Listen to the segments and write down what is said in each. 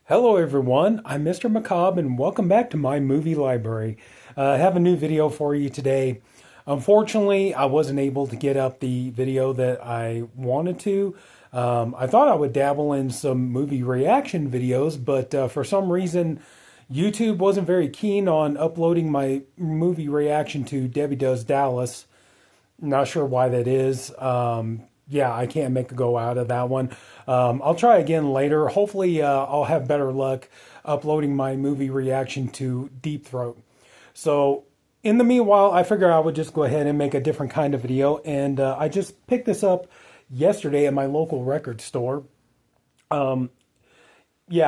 Hello everyone, I'm Mr. Macabre and welcome back to my movie library. I have a new video for you today. Unfortunately, I wasn't able to get up the video that I wanted to. I thought I would dabble in some movie reaction videos, but for some reason, YouTube wasn't very keen on uploading my movie reaction to Debbie Does Dallas. Not sure why that is. Yeah, I can't make a go out of that one. I'll try again later. Hopefully, I'll have better luck uploading my movie reaction to Deep Throat. So, in the meanwhile, I figure I would just go ahead and make a different kind of video. And I just picked this up yesterday at my local record store. Yeah,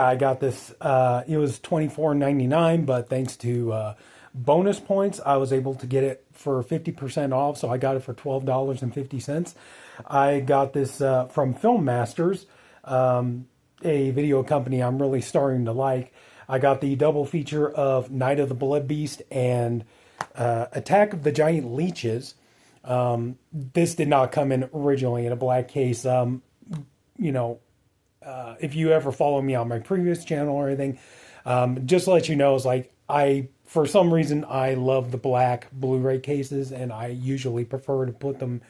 I got this. It was $24.99, but thanks to bonus points, I was able to get it for 50% off. So I got it for $12.50. I got this from Film Masters, a video company I'm really starting to like. I got the double feature of Night of the Blood Beast and Attack of the Giant Leeches. This did not come in originally in a black case. If you ever follow me on my previous channel or anything, just to let you know, it's like for some reason, I love the black Blu-ray cases, and I usually prefer to put them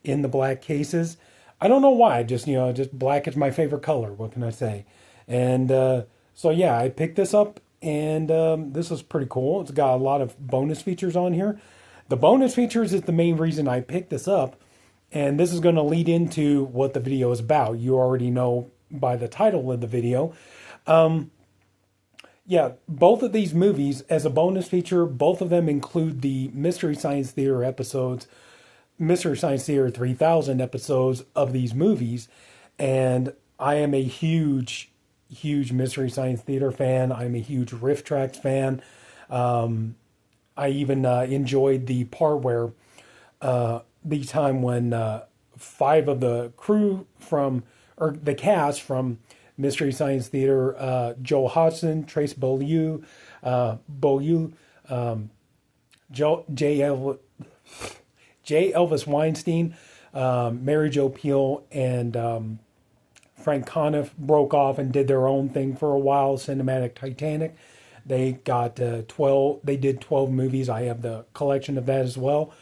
in the black cases. I don't know why, just black is my favorite color. What can I say? And so yeah, I picked this up, and this is pretty cool. It's got a lot of bonus features on here. The bonus features is the main reason I picked this up, and this is going to lead into what the video is about. You already know by the title of the video. Yeah, both of these movies, as a bonus feature, both of them include the Mystery Science Theater episodes, Mystery Science Theater 3000 episodes of these movies. And I am a huge Mystery Science Theater fan. I'm a huge Riff Tracks fan. I even enjoyed the part where the time when 5 of the crew or the cast from Mystery Science Theater, Joel Hodgson, Trace Beaulieu, J. Elvis Weinstein, Mary Jo Pehl, and Frank Conniff broke off and did their own thing for a while, Cinematic Titanic. They got 12, they did 12 movies. I have the collection of that as well.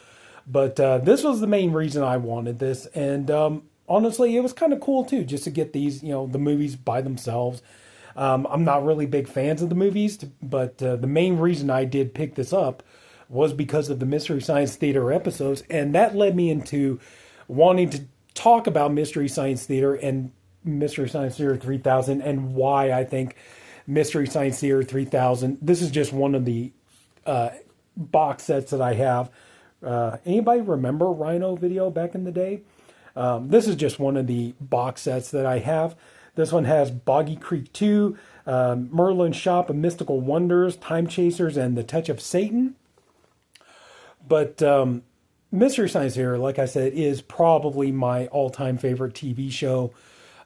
But this was the main reason I wanted this. And honestly, it was kind of cool too, just to get these, the movies by themselves. I'm not really big fans of the movies, but the main reason I did pick this up was because of the Mystery Science Theater episodes, and that led me into wanting to talk about Mystery Science Theater and Mystery Science Theater 3000 and why I think Mystery Science Theater 3000, this is just one of the box sets that I have. Anybody remember Rhino Video back in the day? This is just one of the box sets that I have. This one has Boggy Creek 2, Merlin's Shop of Mystical Wonders, Time Chasers, and The Touch of Satan. But Mystery Science Theater, like I said, is probably my all-time favorite TV show.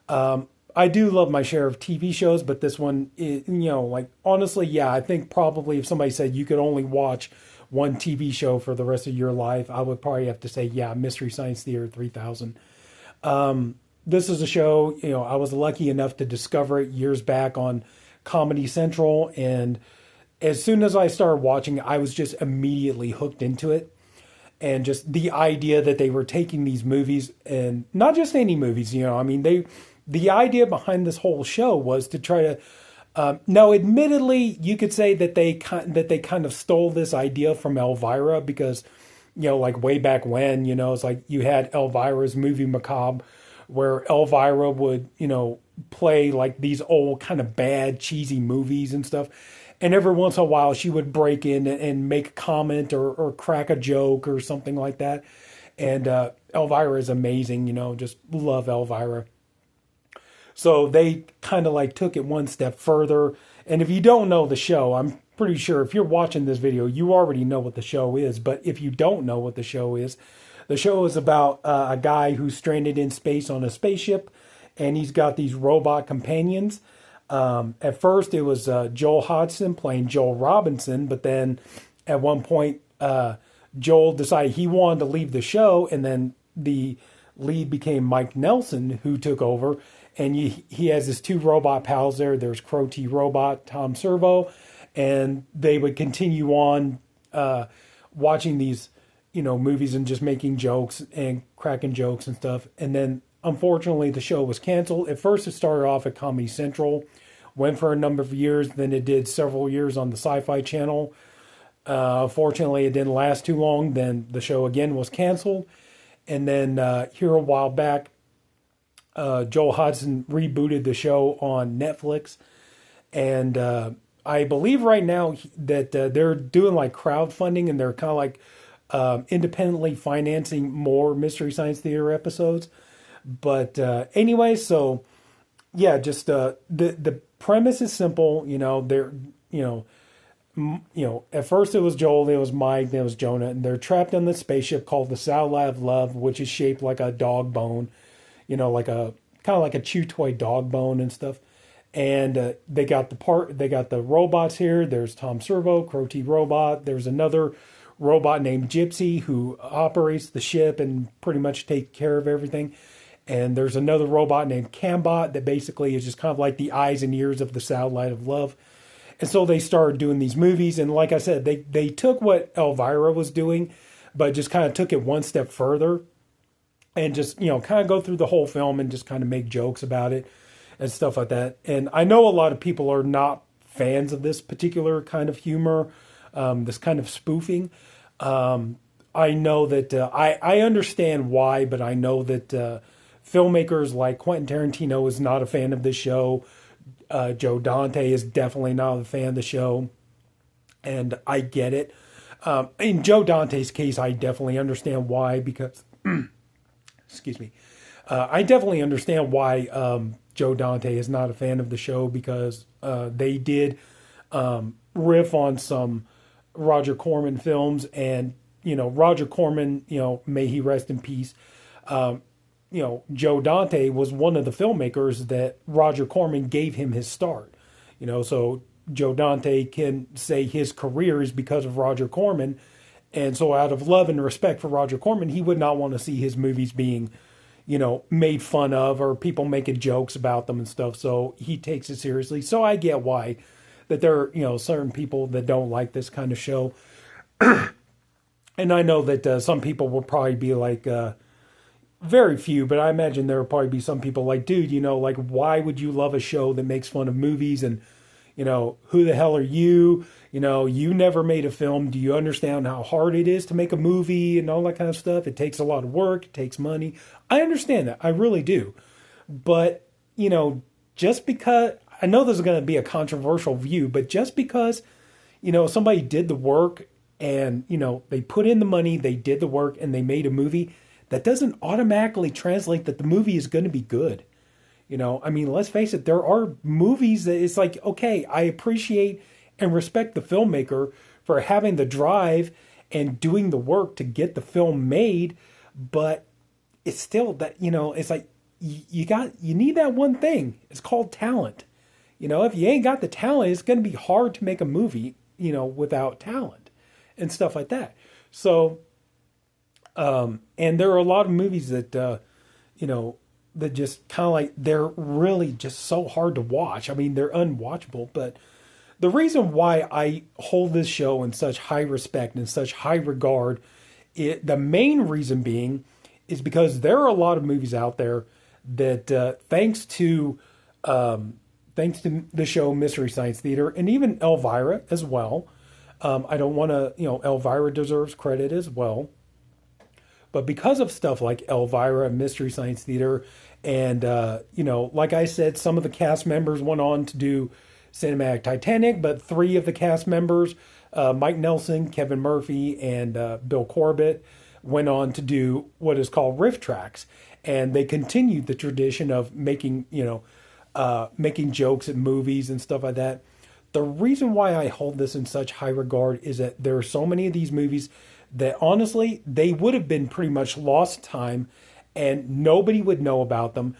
I do love my share of TV shows, but this one, honestly, yeah, I think probably if somebody said you could only watch one TV show for the rest of your life, I would probably have to say, yeah, Mystery Science Theater 3000. This is a show, I was lucky enough to discover it years back on Comedy Central, and as soon as I started watching, I was just immediately hooked into it. And just the idea that they were taking these movies, and not just any movies, the idea behind this whole show was to try to, now admittedly, you could say that they kind of stole this idea from Elvira, because, like way back when, it's like you had Elvira's Movie Macabre, where Elvira would, play like these old kind of bad, cheesy movies and stuff. And every once in a while, she would break in and make a comment or crack a joke or something like that. And Elvira is amazing, just love Elvira. So they kind of like took it one step further. And if you don't know the show, I'm pretty sure if you're watching this video, you already know what the show is. But if you don't know what the show is about a guy who's stranded in space on a spaceship, and he's got these robot companions. At first, it was Joel Hodgson playing Joel Robinson, but then at one point, Joel decided he wanted to leave the show, and then the lead became Mike Nelson, who took over, and he has his two robot pals there. There's Crow T Robot, Tom Servo, and they would continue on watching these, movies and just making jokes and cracking jokes and stuff. And then, unfortunately, the show was canceled. At first, it started off at Comedy Central, went for a number of years, then it did several years on the Sci-Fi Channel. Fortunately, it didn't last too long. Then the show again was canceled. And then here a while back, Joel Hodgson rebooted the show on Netflix. And I believe right now that they're doing like crowdfunding, and they're kind of like independently financing more Mystery Science Theater episodes. But anyway, so yeah, just the premise is simple. At first it was Joel, then it was Mike, then it was Jonah, and they're trapped on this spaceship called the Satellite of Love, which is shaped like a dog bone, like a kind of like a chew toy dog bone and stuff. And they got the robots here. There's Tom Servo, Crow T Robot. There's another robot named Gypsy who operates the ship and pretty much takes care of everything. And there's another robot named Cambot that basically is just kind of like the eyes and ears of the Satellite of Love. And so they started doing these movies. And like I said, they took what Elvira was doing, but just kind of took it one step further and just, kind of go through the whole film and just kind of make jokes about it and stuff like that. And I know a lot of people are not fans of this particular kind of humor, this kind of spoofing. I know that I understand why, but I know that filmmakers like Quentin Tarantino is not a fan of this show. Joe Dante is definitely not a fan of the show, and I get it. In Joe Dante's case, I definitely understand why, because, excuse me, I definitely understand why Joe Dante is not a fan of the show, because they did riff on some Roger Corman films, and, Roger Corman, may he rest in peace, Joe Dante was one of the filmmakers that Roger Corman gave him his start. So Joe Dante can say his career is because of Roger Corman. And so out of love and respect for Roger Corman, he would not want to see his movies being, made fun of or people making jokes about them and stuff. So he takes it seriously. So I get why that there are, certain people that don't like this kind of show. And I know that some people will probably be like, very few, but I imagine there will probably be some people like, dude, like, why would you love a show that makes fun of movies? And, who the hell are you? You never made a film. Do you understand how hard it is to make a movie and all that kind of stuff? It takes a lot of work. It takes money. I understand that. I really do. But, just because, I know this is going to be a controversial view, but just because, somebody did the work and, they put in the money, they did the work and they made a movie, that doesn't automatically translate that the movie is going to be good. Let's face it, there are movies that it's like, okay, I appreciate and respect the filmmaker for having the drive and doing the work to get the film made, but it's still that, it's like you need that one thing. It's called talent. If you ain't got the talent, it's going to be hard to make a movie, without talent and stuff like that. So, and there are a lot of movies that, that just kind of like, they're really just so hard to watch. They're unwatchable, but the reason why I hold this show in such high respect and such high regard, the main reason being is because there are a lot of movies out there that, thanks to the show Mystery Science Theater and even Elvira as well. I don't want to, Elvira deserves credit as well. But because of stuff like Elvira, Mystery Science Theater, and, like I said, some of the cast members went on to do Cinematic Titanic, but 3 of the cast members, Mike Nelson, Kevin Murphy, and Bill Corbett, went on to do what is called riff tracks. And they continued the tradition of making jokes at movies and stuff like that. The reason why I hold this in such high regard is that there are so many of these movies that honestly, they would have been pretty much lost time and nobody would know about them.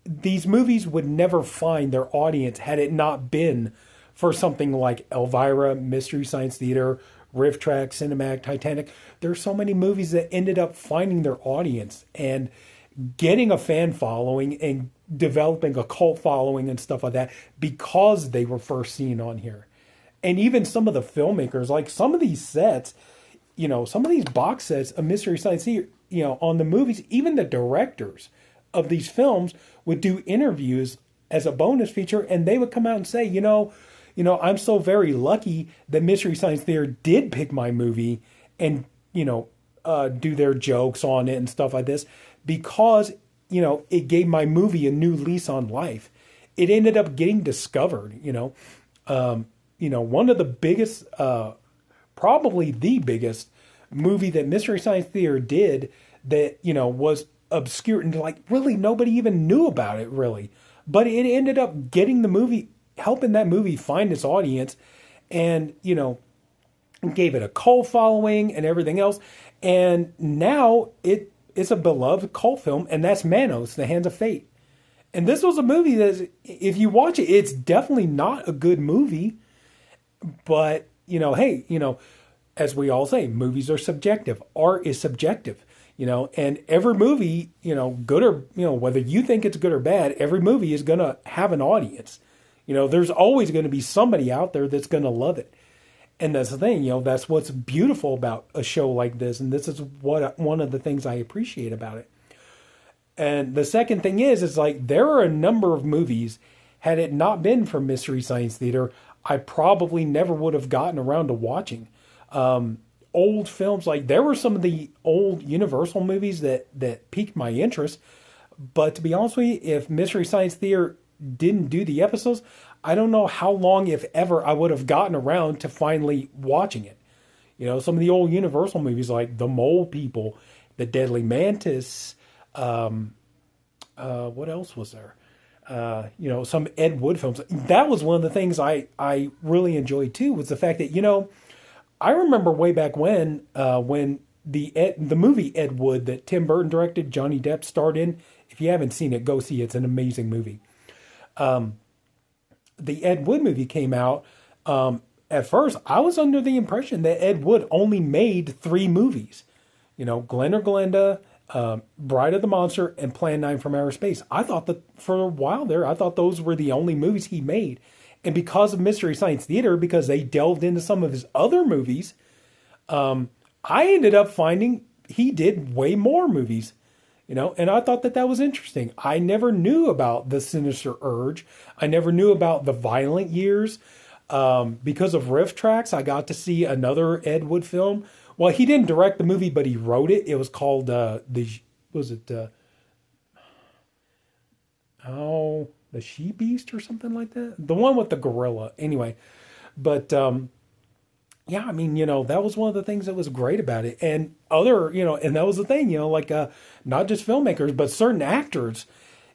These movies would never find their audience had it not been for something like Elvira, Mystery Science Theater, Riff Track, Cinematic Titanic. There are so many movies that ended up finding their audience. And getting a fan following and developing a cult following and stuff like that because they were first seen on here. And even some of the filmmakers, like some of these sets, some of these box sets of Mystery Science Theater, on the movies, even the directors of these films would do interviews as a bonus feature, and they would come out and say, I'm so very lucky that Mystery Science Theater did pick my movie and, do their jokes on it and stuff like this because, it gave my movie a new lease on life. It ended up getting discovered, one of the biggest, probably the biggest movie that Mystery Science Theater did that, was obscure and like really nobody even knew about it really. But it ended up getting the movie, helping that movie find its audience and, gave it a cult following and everything else. And now it's a beloved cult film, and that's Manos, The Hands of Fate. And this was a movie that, if you watch it, it's definitely not a good movie. But, hey, as we all say, movies are subjective. Art is subjective, and every movie, good or, whether you think it's good or bad, every movie is going to have an audience. There's always going to be somebody out there that's going to love it. And that's the thing, that's what's beautiful about a show like this. And this is one of the things I appreciate about it. And the second thing is like, there are a number of movies, had it not been for Mystery Science Theater, I probably never would have gotten around to watching. Old films, like there were some of the old Universal movies that piqued my interest. But to be honest with you, if Mystery Science Theater didn't do the episodes, I don't know how long, if ever, I would have gotten around to finally watching it. Some of the old Universal movies like The Mole People, The Deadly Mantis, what else was there? Some Ed Wood films. That was one of the things I really enjoyed too, was the fact that, I remember way back when the movie Ed Wood that Tim Burton directed, Johnny Depp starred in. If you haven't seen it, go see it. It's an amazing movie. The Ed Wood movie came out. At first, I was under the impression that Ed Wood only made 3 movies. Glen or Glenda, Bride of the Monster, and Plan 9 from Outer Space. I thought that for a while there, I thought those were the only movies he made. And because of Mystery Science Theater, because they delved into some of his other movies, I ended up finding he did way more movies. And I thought that was interesting. I never knew about The Sinister Urge. I never knew about The Violent Years. Because of Riff Tracks, I got to see another Ed Wood film. Well, he didn't direct the movie, but he wrote it. It was called, The She Beast or something like that? The one with the gorilla. Anyway, but yeah, I mean, that was one of the things that was great about it. And and that was the thing, not just filmmakers, but certain actors,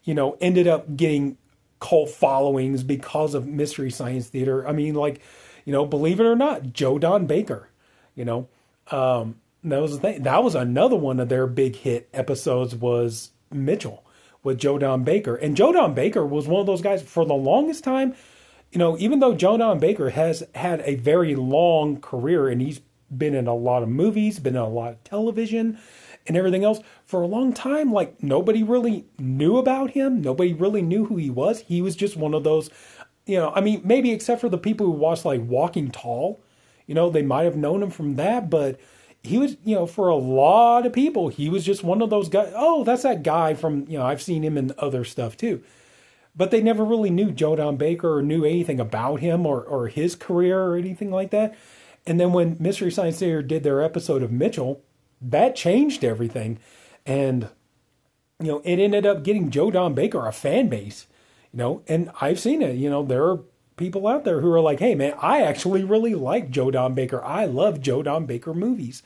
ended up getting cult followings because of Mystery Science Theater. I mean, believe it or not, Joe Don Baker, that was the thing. That was another one of their big hit episodes was Mitchell with Joe Don Baker. And Joe Don Baker was one of those guys for the longest time. Even though Joe Don Baker has had a very long career and he's been in a lot of movies, been in a lot of television and everything else, for a long time, nobody really knew about him. Nobody really knew who he was. He was just one of those, maybe except for the people who watched Walking Tall, they might have known him from that, but he was, for a lot of people, he was just one of those guys. Oh, that's that guy from, I've seen him in other stuff too. But they never really knew Joe Don Baker or knew anything about him or his career or anything like that. And then when Mystery Science Theater did their episode of Mitchell, that changed everything. And, it ended up getting Joe Don Baker a fan base, and I've seen it. There are people out there who are like, hey, man, I actually really like Joe Don Baker. I love Joe Don Baker movies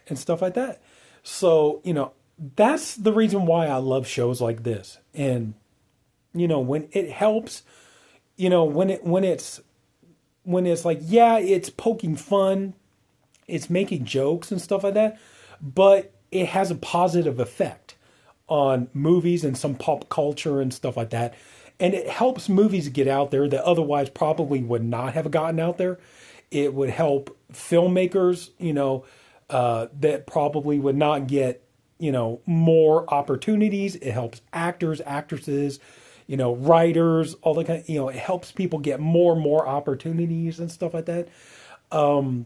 and stuff like that. So, that's the reason why I love shows like this. And when it helps, when it's like, yeah, it's poking fun, it's making jokes and stuff like that, but it has a positive effect on movies and some pop culture and stuff like that. And it helps movies get out there that otherwise probably would not have gotten out there. It would help filmmakers, that probably would not get more opportunities. It helps actors, actresses, writers, all the kind. It helps people get more and more opportunities and stuff like that. And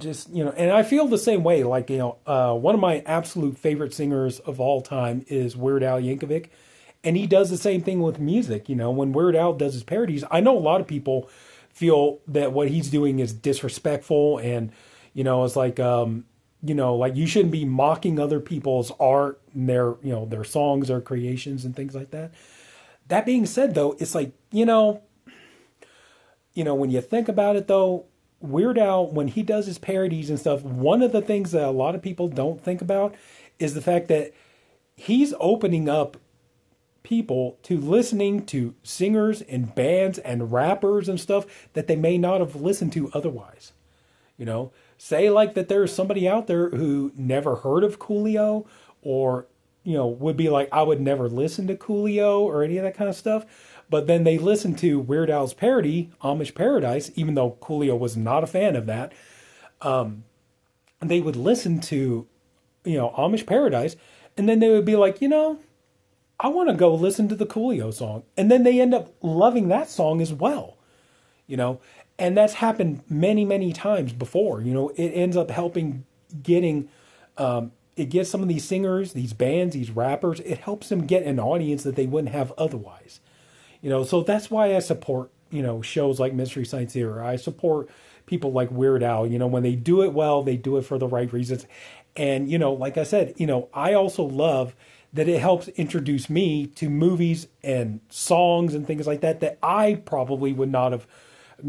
just and I feel the same way. Like one of my absolute favorite singers of all time is Weird Al Yankovic, and he does the same thing with music. When Weird Al does his parodies, I know a lot of people feel that what he's doing is disrespectful, and it's like like you shouldn't be mocking other people's art and their songs or creations and things like that. That being said, though, it's like when you think about it, though, Weird Al, when he does his parodies and stuff, one of the things that a lot of people don't think about is the fact that he's opening up people to listening to singers and bands and rappers and stuff that they may not have listened to otherwise. Say like that there's somebody out there who never heard of Coolio, or, would be like, I would never listen to Coolio or any of that kind of stuff. But then they listen to Weird Al's parody, Amish Paradise, even though Coolio was not a fan of that. And they would listen to, Amish Paradise, and then they would be like, I want to go listen to the Coolio song. And then they end up loving that song as well, and that's happened many, many times before. It ends up helping getting, it gets some of these singers, these bands, these rappers, it helps them get an audience that they wouldn't have otherwise. So that's why I support, shows like Mystery Science Theater. I support people like Weird Al. When they do it well, they do it for the right reasons. And, like I said, I also love that it helps introduce me to movies and songs and things like that I probably would not have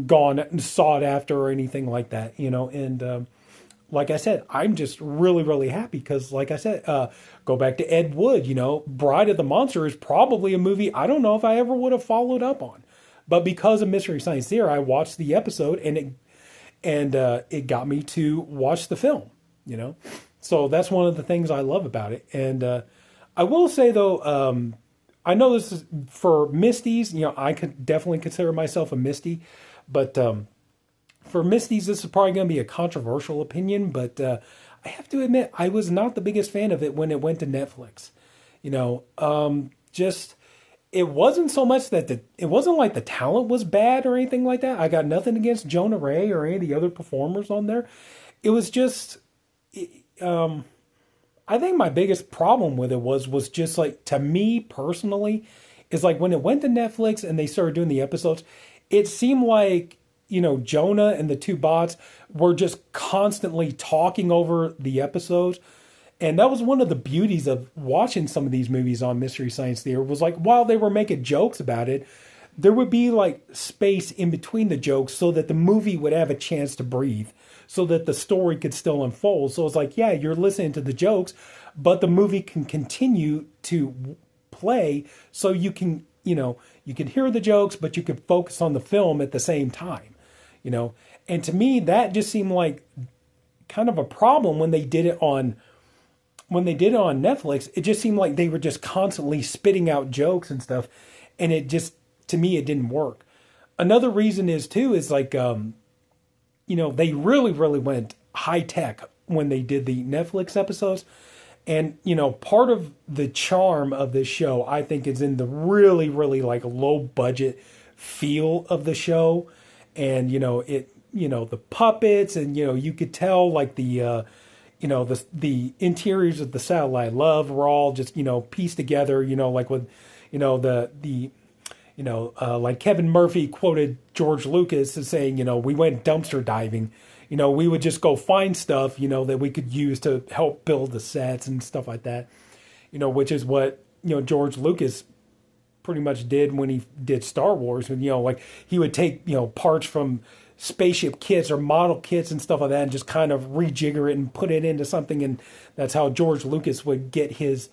gone and sought after or anything like that, and like I said, I'm just really, really happy because, like I said, go back to Ed Wood, Bride of the Monster is probably a movie I don't know if I ever would have followed up on. But because of Mystery Science Theater, I watched the episode and it got me to watch the film, So that's one of the things I love about it. And I will say, though, I know this is for Misties, I could definitely consider myself a Misty, but for Misties, this is probably going to be a controversial opinion, but I have to admit, I was not the biggest fan of it when it went to Netflix. It wasn't so much that it wasn't like the talent was bad or anything like that. I got nothing against Jonah Ray or any of the other performers on there. It was just, I think my biggest problem with it was just like, to me personally, is like when it went to Netflix and they started doing the episodes, it seemed like, Jonah and the two bots were just constantly talking over the episodes. And that was one of the beauties of watching some of these movies on Mystery Science Theater, was like, while they were making jokes about it, there would be like space in between the jokes so that the movie would have a chance to breathe, so that the story could still unfold. So it's like, yeah, you're listening to the jokes, but the movie can continue to play, so you can, you can hear the jokes, but you could focus on the film at the same time, And to me, that just seemed like kind of a problem when they did it on Netflix. It just seemed like they were just constantly spitting out jokes and stuff, and it just, to me, it didn't work. Another reason is like, they really, really went high tech when they did the Netflix episodes. And, part of the charm of this show, I think, is in the really, really like low budget feel of the show. And, the puppets, and, you could tell like the interiors of the Satellite Love were all just, pieced together, like with, like Kevin Murphy quoted George Lucas as saying, we went dumpster diving. We would just go find stuff, that we could use to help build the sets and stuff like that, which is what, George Lucas pretty much did when he did Star Wars. And, like he would take, parts from spaceship kits or model kits and stuff like that and just kind of rejigger it and put it into something. And that's how George Lucas would get his,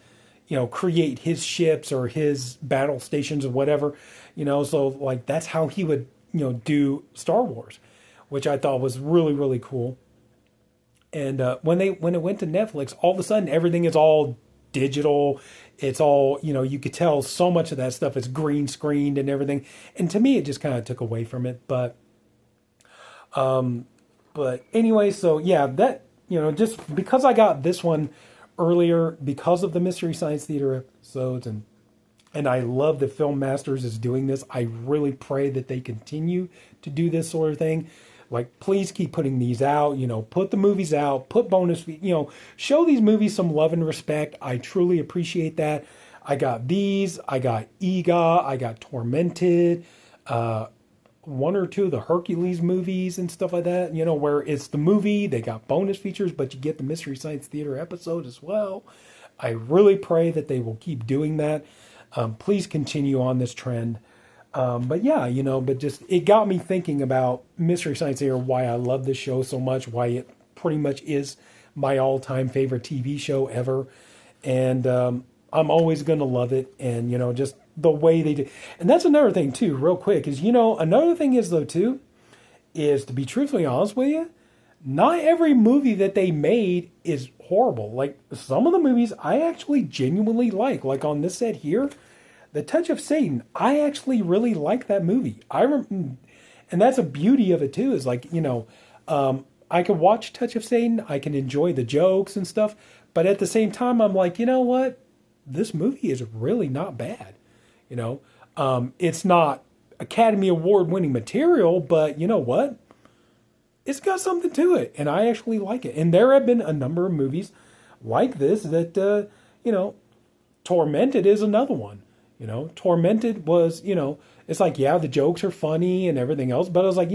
create his ships or his battle stations or whatever, so like that's how he would, do Star Wars, which I thought was really, really cool. And when it went to Netflix, all of a sudden everything is all digital. It's all, you could tell so much of that stuff is green screened and everything. And to me, it just kind of took away from it. But anyway, so yeah, just because I got this one earlier because of the Mystery Science Theater episodes, and I love that Film Masters is doing this. I really pray that they continue to do this sort of thing. Like, please keep putting these out, put the movies out, put bonus, show these movies some love and respect. I truly appreciate that. I got these, I got Ega, I got Tormented, one or two of the Hercules movies and stuff like that, where it's the movie, they got bonus features, but you get the Mystery Science Theater episode as well. I really pray that they will keep doing that. Please continue on this trend. But yeah, but just, it got me thinking about Mystery Science Theater, why I love this show so much, why it pretty much is my all-time favorite TV show ever. And I'm always going to love it. And, just the way they do. And that's another thing too, real quick, is, another thing is though too, is to be truthfully honest with you, not every movie that they made is horrible. Like, some of the movies I actually genuinely like on this set here, The Touch of Satan, I actually really like that movie. And that's a beauty of it too, is like, I can watch Touch of Satan, I can enjoy the jokes and stuff, but at the same time, I'm like, you know what? This movie is really not bad. It's not Academy Award winning material, but you know what? It's got something to it, and I actually like it. And there have been a number of movies like this that, Tormented is another one. Tormented was, it's like, yeah, the jokes are funny and everything else, but I was like,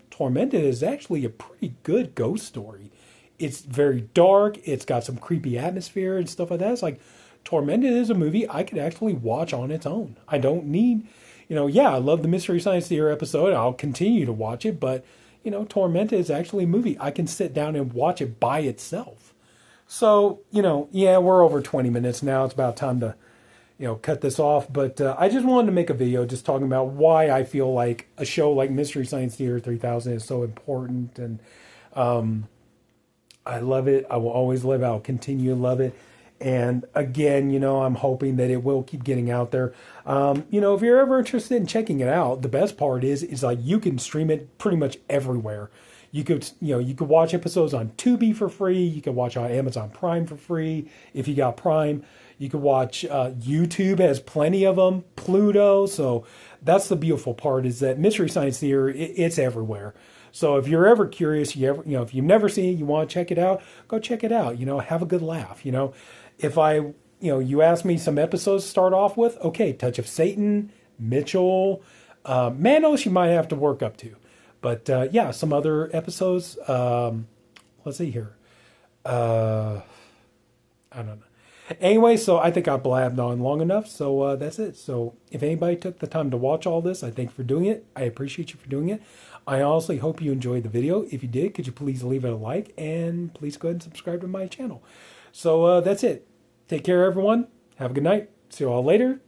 Tormented is actually a pretty good ghost story. It's very dark. It's got some creepy atmosphere and stuff like that. It's like, Tormented is a movie I could actually watch on its own. I don't need, I love the Mystery Science Theater episode. I'll continue to watch it, but, Tormented is actually a movie I can sit down and watch it by itself. So, we're over 20 minutes now. It's about time to, cut this off. But I just wanted to make a video just talking about why I feel like a show like Mystery Science Theater 3000 is so important. And I love it. I will always love it. I'll continue to love it. And again, I'm hoping that it will keep getting out there. If you're ever interested in checking it out, the best part is like you can stream it pretty much everywhere. You could watch episodes on Tubi for free. You could watch on Amazon Prime for free if you got Prime. You could watch, YouTube has plenty of them, Pluto. So that's the beautiful part, is that Mystery Science Theater, it's everywhere. So if you're ever curious, if you've never seen it, you want to check it out, go check it out. Have a good laugh. If you ask me some episodes to start off with, okay, Touch of Satan, Mitchell, Manos, you might have to work up to. But yeah, some other episodes. Let's see here. I don't know. Anyway, so I think I blabbed on long enough. So that's it. So if anybody took the time to watch all this, I thank you for doing it. I appreciate you for doing it. I honestly hope you enjoyed the video. If you did, could you please leave it a like, and please go ahead and subscribe to my channel. So that's it. Take care, everyone. Have a good night. See you all later.